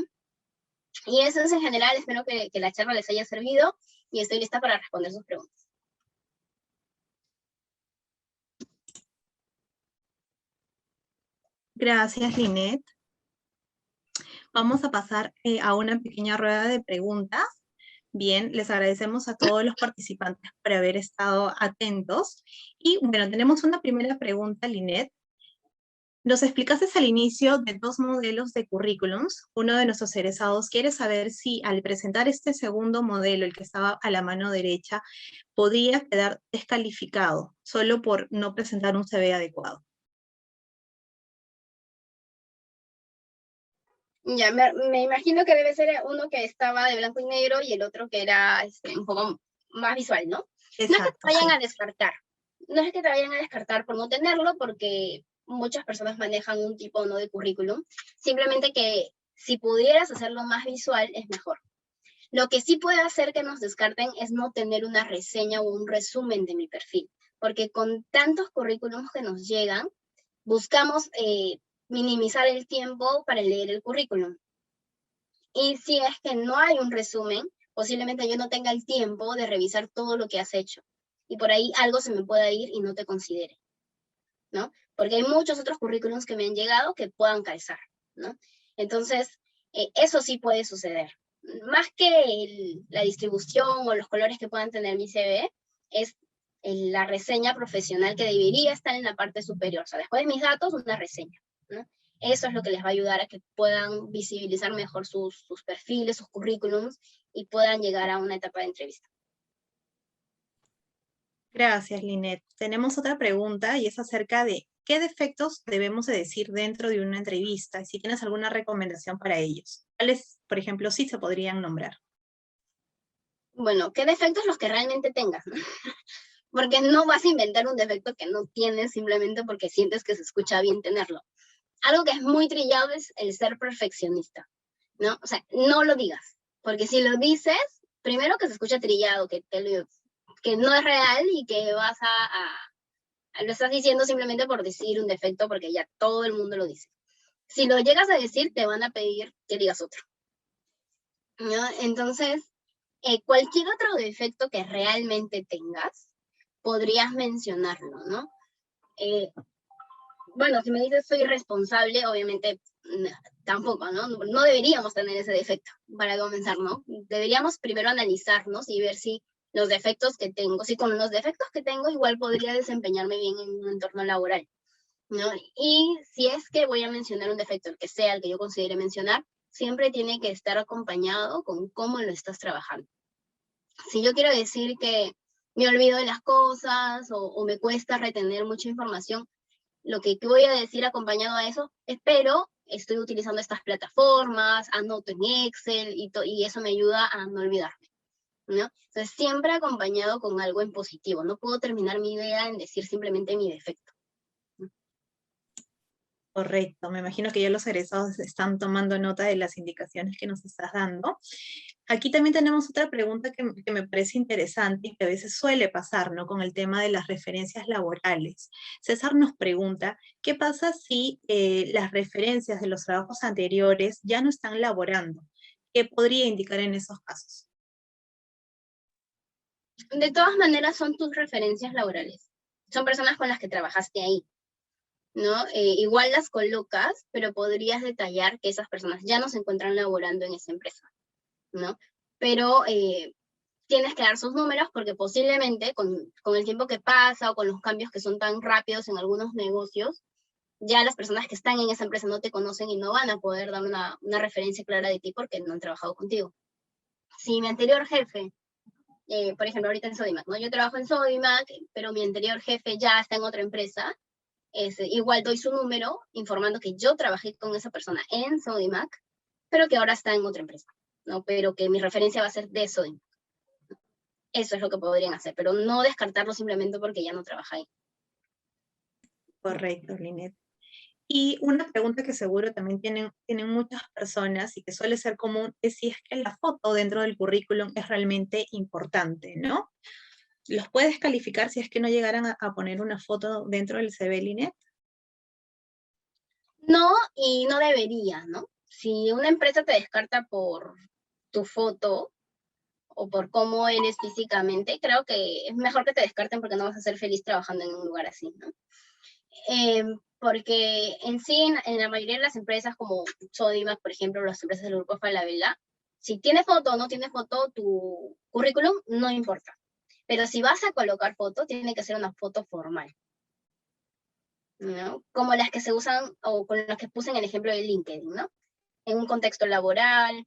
Y eso es en general, espero que la charla les haya servido y estoy lista para responder sus preguntas. Gracias, Linet. Vamos a pasar a una pequeña rueda de preguntas. Bien, les agradecemos a todos los participantes por haber estado atentos. Y bueno, tenemos una primera pregunta, Linet. Nos explicaste al inicio de 2 modelos de currículums. Uno de nuestros egresados quiere saber si al presentar este segundo modelo, el que estaba a la mano derecha, podría quedar descalificado solo por no presentar un CV adecuado. Ya, me imagino que debe ser uno que estaba de blanco y negro y el otro que era un poco más visual, ¿no? Exacto, no es que te vayan a descartar. No es que te vayan a descartar por no tenerlo, porque muchas personas manejan un tipo o no de currículum, simplemente que si pudieras hacerlo más visual es mejor. Lo que sí puede hacer que nos descarten es no tener una reseña o un resumen de mi perfil, porque con tantos currículums que nos llegan, buscamos minimizar el tiempo para leer el currículum. Y si es que no hay un resumen, posiblemente yo no tenga el tiempo de revisar todo lo que has hecho. Y por ahí algo se me pueda ir y no te considere, ¿no? Porque hay muchos otros currículums que me han llegado que puedan calzar, ¿no? Entonces, eso sí puede suceder. Más que la distribución o los colores que puedan tener mi CV, es la reseña profesional que debería estar en la parte superior. O sea, después de mis datos, una reseña, ¿no? Eso es lo que les va a ayudar a que puedan visibilizar mejor sus perfiles, sus currículums y puedan llegar a una etapa de entrevista. Gracias, Linet. Tenemos otra pregunta y es acerca de qué defectos debemos de decir dentro de una entrevista y si tienes alguna recomendación para ellos. ¿Cuáles, por ejemplo, sí se podrían nombrar? Bueno, ¿qué defectos los que realmente tengas, ¿no? Porque no vas a inventar un defecto que no tienes simplemente porque sientes que se escucha bien tenerlo. Algo que es muy trillado es el ser perfeccionista, ¿no? O sea, no lo digas, porque si lo dices, primero que se escucha trillado, que no es real y que lo estás diciendo simplemente por decir un defecto porque ya todo el mundo lo dice. Si lo llegas a decir, te van a pedir que digas otro, ¿no? Entonces, cualquier otro defecto que realmente tengas, podrías mencionarlo, ¿no? Bueno, si me dices soy responsable, obviamente tampoco, ¿no? No deberíamos tener ese defecto para comenzar, ¿no? Deberíamos primero analizarnos y ver si los defectos que tengo, si con los defectos que tengo igual podría desempeñarme bien en un entorno laboral, ¿no? Y si es que voy a mencionar un defecto, el que sea, el que yo considere mencionar, siempre tiene que estar acompañado con cómo lo estás trabajando. Si yo quiero decir que me olvido de las cosas o me cuesta retener mucha información, lo que voy a decir acompañado a eso es, pero estoy utilizando estas plataformas, anoto en Excel y eso me ayuda a no olvidarme, ¿no? Entonces, siempre acompañado con algo en positivo. No puedo terminar mi idea en decir simplemente mi defecto. Correcto, me imagino que ya los egresados están tomando nota de las indicaciones que nos estás dando. Aquí también tenemos otra pregunta que me parece interesante y que a veces suele pasar, ¿no? Con el tema de las referencias laborales. César nos pregunta, ¿qué pasa si las referencias de los trabajos anteriores ya no están laborando? ¿Qué podría indicar en esos casos? De todas maneras, son tus referencias laborales. Son personas con las que trabajaste ahí, ¿no? Igual las colocas, pero podrías detallar que esas personas ya no se encuentran laborando en esa empresa, ¿no? Pero tienes que dar sus números porque posiblemente con el tiempo que pasa o con los cambios que son tan rápidos en algunos negocios, ya las personas que están en esa empresa no te conocen y no van a poder dar una referencia clara de ti porque no han trabajado contigo. Si mi anterior jefe, por ejemplo, ahorita en Sodimac, ¿no? Yo trabajo en Sodimac, pero mi anterior jefe ya está en otra empresa, igual doy su número informando que yo trabajé con esa persona en Sodimac, pero que ahora está en otra empresa, ¿no? Pero que mi referencia va a ser de Sodimac. Eso es lo que podrían hacer, pero no descartarlo simplemente porque ya no trabaja ahí. Correcto, Linet. Y una pregunta que seguro también tienen muchas personas y que suele ser común es si es que la foto dentro del currículum es realmente importante, ¿no? ¿Los puedes calificar si es que no llegaran a poner una foto dentro del CV, Linet? No, y no debería, ¿no? Si una empresa te descarta por tu foto o por cómo eres físicamente, creo que es mejor que te descarten porque no vas a ser feliz trabajando en un lugar así, ¿no? Porque en sí, en la mayoría de las empresas como Sodimac, por ejemplo, las empresas del grupo Falabella, si tiene foto o no tiene foto, tu currículum no importa. Pero si vas a colocar foto, tiene que ser una foto formal, ¿no? Como las que se usan o con las que puse en el ejemplo de LinkedIn, ¿no? En un contexto laboral,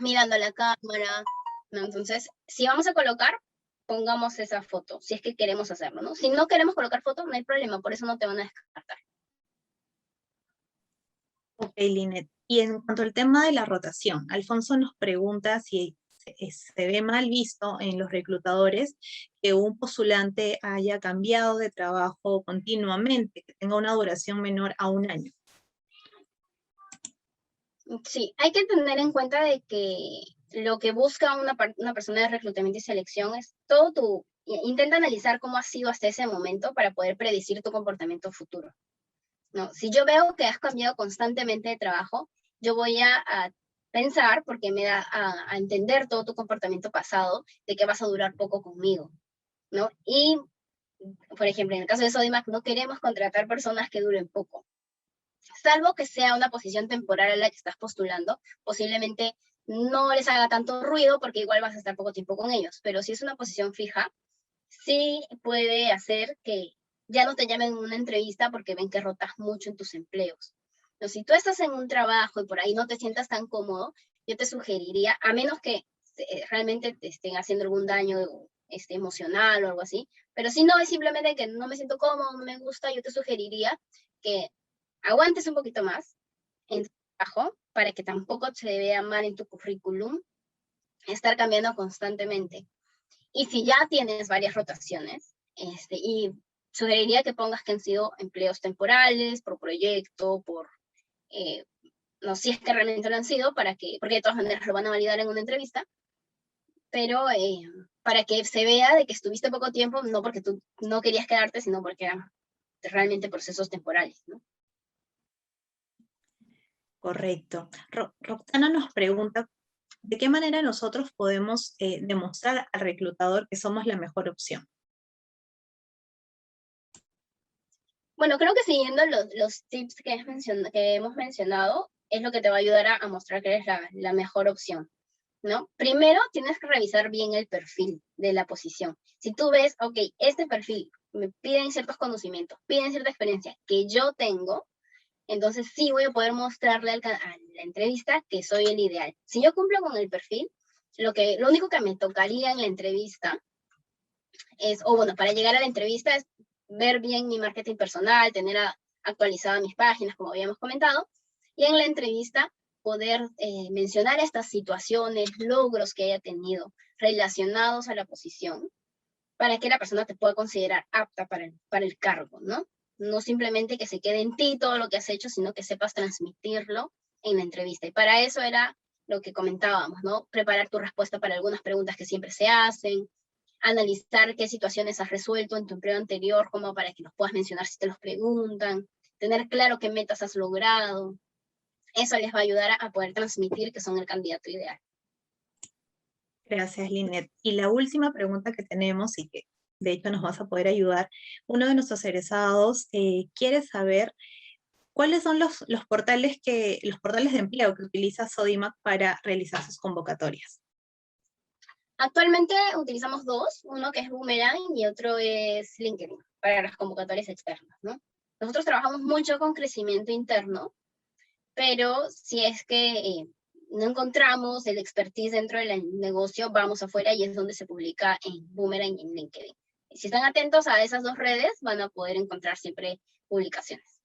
mirando a la cámara, ¿no? Entonces, si vamos a colocar, pongamos esa foto, si es que queremos hacerlo, ¿no? Si no queremos colocar foto, no hay problema, por eso no te van a descartar. Ok, Linet. Y en cuanto al tema de la rotación, Alfonso nos pregunta si se ve mal visto en los reclutadores que un postulante haya cambiado de trabajo continuamente, que tenga una duración menor a un año. Sí, hay que tener en cuenta de que lo que busca una persona de reclutamiento y selección es intenta analizar cómo has sido hasta ese momento para poder predecir tu comportamiento futuro, ¿no? Si yo veo que has cambiado constantemente de trabajo, yo voy a pensar, porque me da a entender todo tu comportamiento pasado, de que vas a durar poco conmigo, ¿no? Y, por ejemplo, en el caso de Sodimac, no queremos contratar personas que duren poco. Salvo que sea una posición temporal a la que estás postulando, posiblemente no les haga tanto ruido porque igual vas a estar poco tiempo con ellos. Pero si es una posición fija, sí puede hacer que ya no te llamen en una entrevista porque ven que rotas mucho en tus empleos. Pero si tú estás en un trabajo y por ahí no te sientas tan cómodo, yo te sugeriría, a menos que realmente te estén haciendo algún daño emocional o algo así, pero si no, es simplemente que no me siento cómodo, no me gusta, yo te sugeriría que aguantes un poquito más en tu trabajo para que tampoco se vea mal en tu currículum estar cambiando constantemente. Y si ya tienes varias rotaciones, y sugeriría que pongas que han sido empleos temporales, por proyecto, no sé si es que realmente lo han sido, porque de todas maneras lo van a validar en una entrevista, pero para que se vea de que estuviste poco tiempo, no porque tú no querías quedarte, sino porque eran realmente procesos temporales, ¿no? Correcto. Roxana nos pregunta, ¿de qué manera nosotros podemos demostrar al reclutador que somos la mejor opción? Bueno, creo que siguiendo los tips que hemos mencionado, es lo que te va a ayudar a mostrar que eres la mejor opción, ¿no? Primero, tienes que revisar bien el perfil de la posición. Si tú ves, ok, este perfil me piden ciertos conocimientos, piden cierta experiencia que yo tengo, entonces sí voy a poder mostrarle a la entrevista que soy el ideal. Si yo cumplo con el perfil, lo único que me tocaría en la entrevista para llegar a la entrevista es ver bien mi marketing personal, tener actualizadas mis páginas, como habíamos comentado, y en la entrevista poder mencionar estas situaciones, logros que haya tenido relacionados a la posición, para que la persona te pueda considerar apta para el cargo, ¿no? No simplemente que se quede en ti todo lo que has hecho, sino que sepas transmitirlo en la entrevista. Y para eso era lo que comentábamos, ¿no? Preparar tu respuesta para algunas preguntas que siempre se hacen, analizar qué situaciones has resuelto en tu empleo anterior, como para que los puedas mencionar si te los preguntan, tener claro qué metas has logrado. Eso les va a ayudar a poder transmitir que son el candidato ideal. Gracias, Linet. Y la última pregunta que tenemos, y que de hecho nos vas a poder ayudar, uno de nuestros egresados quiere saber cuáles son los portales de empleo que utiliza Sodimac para realizar sus convocatorias. Actualmente utilizamos dos, uno que es Boomerang y otro es LinkedIn para las convocatorias externas, ¿no? Nosotros trabajamos mucho con crecimiento interno, pero si es que no encontramos el expertise dentro del negocio, vamos afuera y es donde se publica en Boomerang y en LinkedIn. Si están atentos a esas dos redes, van a poder encontrar siempre publicaciones.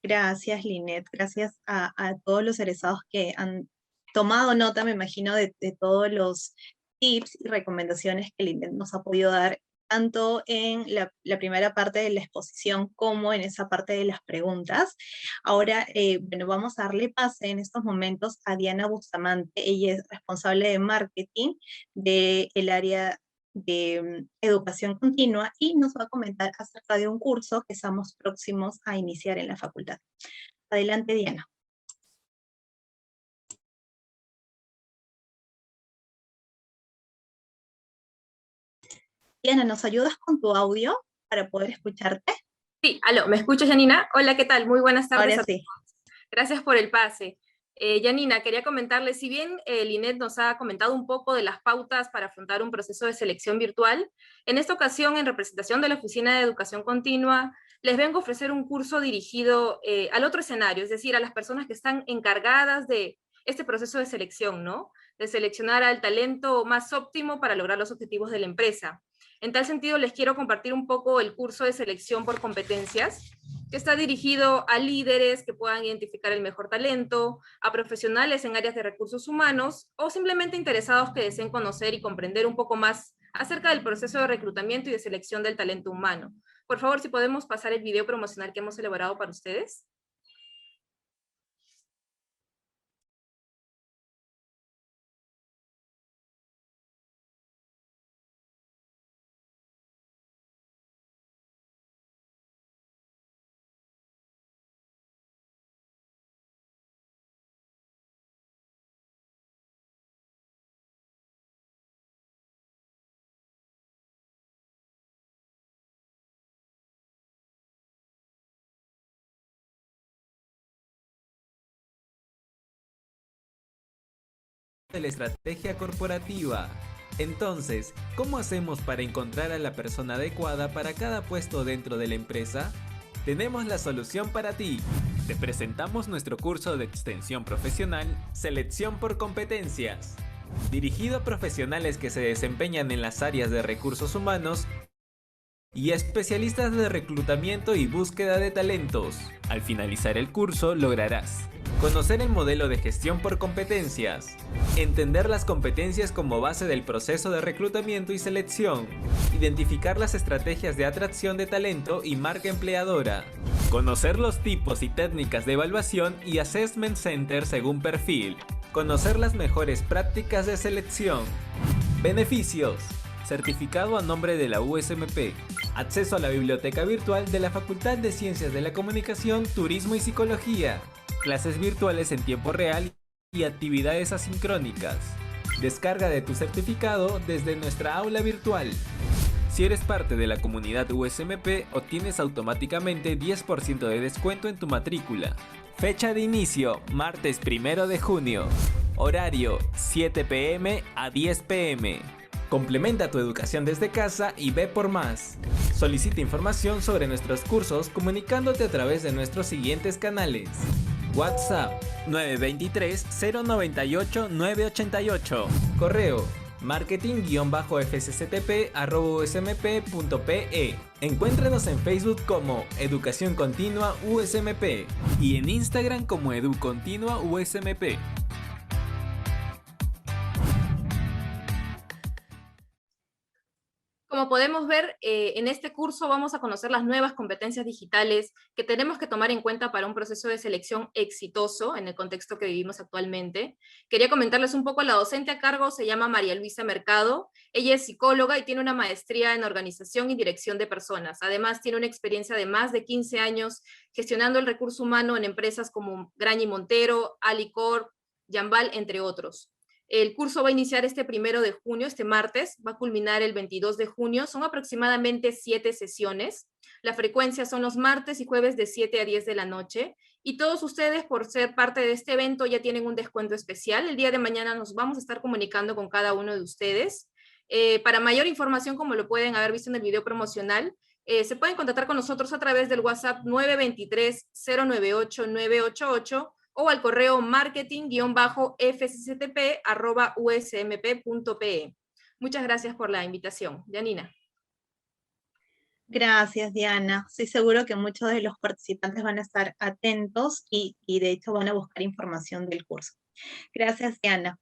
Gracias, Linet. Gracias a todos los egresados que han tomado nota, me imagino, de todos los tips y recomendaciones que Linet nos ha podido dar, tanto en la primera parte de la exposición como en esa parte de las preguntas. Ahora, bueno, vamos a darle pase en estos momentos a Diana Bustamante. Ella es responsable de marketing del área de educación continua y nos va a comentar acerca de un curso que estamos próximos a iniciar en la facultad. Adelante, Diana. Diana, ¿nos ayudas con tu audio para poder escucharte? Sí, aló, ¿me escuchas, Janina? Hola, ¿qué tal? Muy buenas tardes Ahora a sí. todos. Gracias por el pase. Janina, quería comentarle, si bien Linet nos ha comentado un poco de las pautas para afrontar un proceso de selección virtual, en esta ocasión, en representación de la Oficina de Educación Continua, les vengo a ofrecer un curso dirigido al otro escenario, es decir, a las personas que están encargadas de este proceso de selección, ¿no? De seleccionar al talento más óptimo para lograr los objetivos de la empresa. En tal sentido, les quiero compartir un poco el curso de selección por competencias, que está dirigido a líderes que puedan identificar el mejor talento, a profesionales en áreas de recursos humanos, o simplemente interesados que deseen conocer y comprender un poco más acerca del proceso de reclutamiento y de selección del talento humano. Por favor, si podemos pasar el video promocional que hemos elaborado para ustedes. De la estrategia corporativa. Entonces, ¿cómo hacemos para encontrar a la persona adecuada para cada puesto dentro de la empresa? Tenemos la solución para ti. Te presentamos nuestro curso de extensión profesional, Selección por Competencias, dirigido a profesionales que se desempeñan en las áreas de recursos humanos y especialistas de reclutamiento y búsqueda de talentos. Al finalizar el curso lograrás conocer el modelo de gestión por competencias, entender las competencias como base del proceso de reclutamiento y selección, identificar las estrategias de atracción de talento y marca empleadora, conocer los tipos y técnicas de evaluación y assessment center según perfil, conocer las mejores prácticas de selección. Beneficios: certificado a nombre de la USMP, acceso a la biblioteca virtual de la Facultad de Ciencias de la Comunicación, Turismo y Psicología, clases virtuales en tiempo real y actividades asincrónicas. Descarga de tu certificado desde nuestra aula virtual. Si eres parte de la comunidad USMP, obtienes automáticamente 10% de descuento en tu matrícula. Fecha de inicio: martes 1 de junio. Horario: 7 p.m. a 10 p.m. Complementa tu educación desde casa y ve por más. Solicita información sobre nuestros cursos comunicándote a través de nuestros siguientes canales. WhatsApp 923-098-988. Correo: marketing-fcctp@usmp.pe. Encuéntranos en Facebook como Educación Continua USMP y en Instagram como EduContinua USMP. Como podemos ver, en este curso vamos a conocer las nuevas competencias digitales que tenemos que tomar en cuenta para un proceso de selección exitoso en el contexto que vivimos actualmente. Quería comentarles un poco, la docente a cargo se llama María Luisa Mercado. Ella es psicóloga y tiene una maestría en organización y dirección de personas. Además, tiene una experiencia de más de 15 años gestionando el recurso humano en empresas como Graña y Montero, Alicorp, Jambal, entre otros. El curso va a iniciar este 1 de junio, este martes, va a culminar el 22 de junio, son aproximadamente 7 sesiones. La frecuencia son los martes y jueves de 7 a 10 de la noche, y todos ustedes, por ser parte de este evento, ya tienen un descuento especial. El día de mañana nos vamos a estar comunicando con cada uno de ustedes. Para mayor información, como lo pueden haber visto en el video promocional, se pueden contactar con nosotros a través del WhatsApp 923-098-988, o al correo marketing-fcctp@usmp.pe. Muchas gracias por la invitación. Janina. Gracias, Diana. Estoy seguro que muchos de los participantes van a estar atentos y de hecho van a buscar información del curso. Gracias, Diana.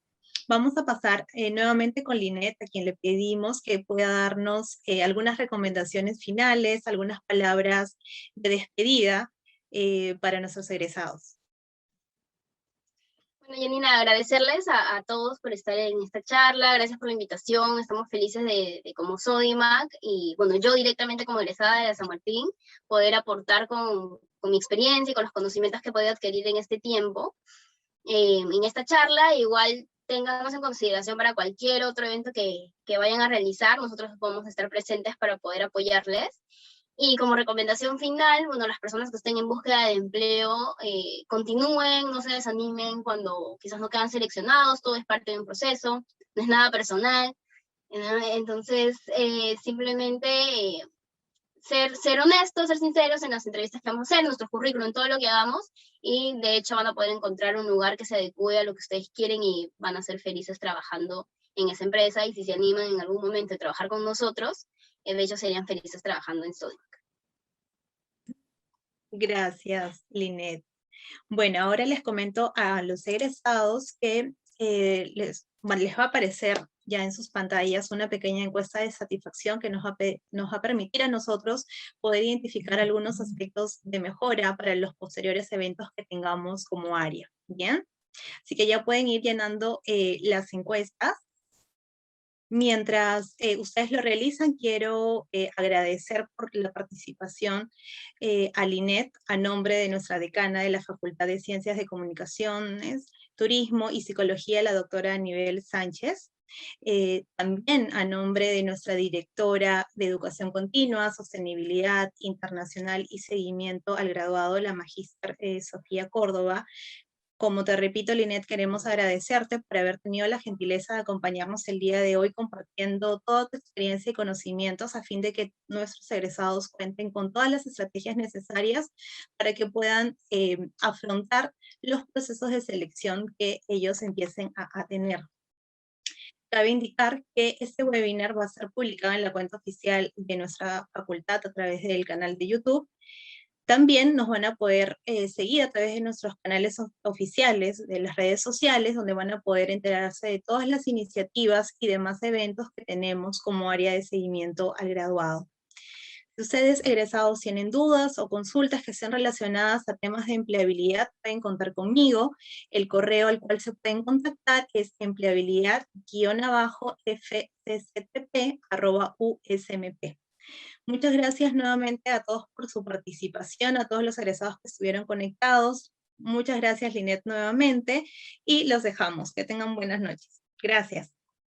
Vamos a pasar nuevamente con Linet, a quien le pedimos que pueda darnos algunas recomendaciones finales, algunas palabras de despedida para nuestros egresados. Bueno, Janina, agradecerles a todos por estar en esta charla, gracias por la invitación, estamos felices de como Sodimac, y bueno, yo directamente como egresada de San Martín, poder aportar con mi experiencia y con los conocimientos que he podido adquirir en este tiempo, en esta charla. Igual téngannos en consideración para cualquier otro evento que vayan a realizar, nosotros vamos a estar presentes para poder apoyarles. Y como recomendación final, bueno, las personas que estén en búsqueda de empleo, continúen, no se desanimen cuando quizás no quedan seleccionados, todo es parte de un proceso, no es nada personal. Entonces, simplemente ser honestos, ser sinceros en las entrevistas que vamos a hacer, en nuestro currículum, en todo lo que hagamos, y de hecho van a poder encontrar un lugar que se adecue a lo que ustedes quieren y van a ser felices trabajando en esa empresa, y si se animan en algún momento a trabajar con nosotros, ellos serían felices trabajando en Sodimac. Gracias, Linet. Bueno, ahora les comento a los egresados que les va a aparecer ya en sus pantallas una pequeña encuesta de satisfacción que nos va a permitir a nosotros poder identificar algunos aspectos de mejora para los posteriores eventos que tengamos como área, ¿bien? Así que ya pueden ir llenando las encuestas. Mientras ustedes lo realizan, quiero agradecer por la participación a Linet, a nombre de nuestra decana de la Facultad de Ciencias de Comunicaciones, Turismo y Psicología, la doctora Anibel Sánchez. También a nombre de nuestra directora de Educación Continua, Sostenibilidad Internacional y Seguimiento al Graduado, la magíster Sofía Córdoba. Como te repito, Linet, queremos agradecerte por haber tenido la gentileza de acompañarnos el día de hoy compartiendo toda tu experiencia y conocimientos a fin de que nuestros egresados cuenten con todas las estrategias necesarias para que puedan afrontar los procesos de selección que ellos empiecen a tener. Cabe indicar que este webinar va a ser publicado en la cuenta oficial de nuestra facultad a través del canal de YouTube. También nos van a poder seguir a través de nuestros canales oficiales, de las redes sociales, donde van a poder enterarse de todas las iniciativas y demás eventos que tenemos como área de seguimiento al graduado. Si ustedes egresados tienen dudas o consultas que sean relacionadas a temas de empleabilidad, pueden contar conmigo. El correo al cual se pueden contactar es empleabilidad-fcctp@usmp. Muchas gracias nuevamente a todos por su participación, a todos los egresados que estuvieron conectados. Muchas gracias, Linet, nuevamente, y los dejamos. Que tengan buenas noches. Gracias.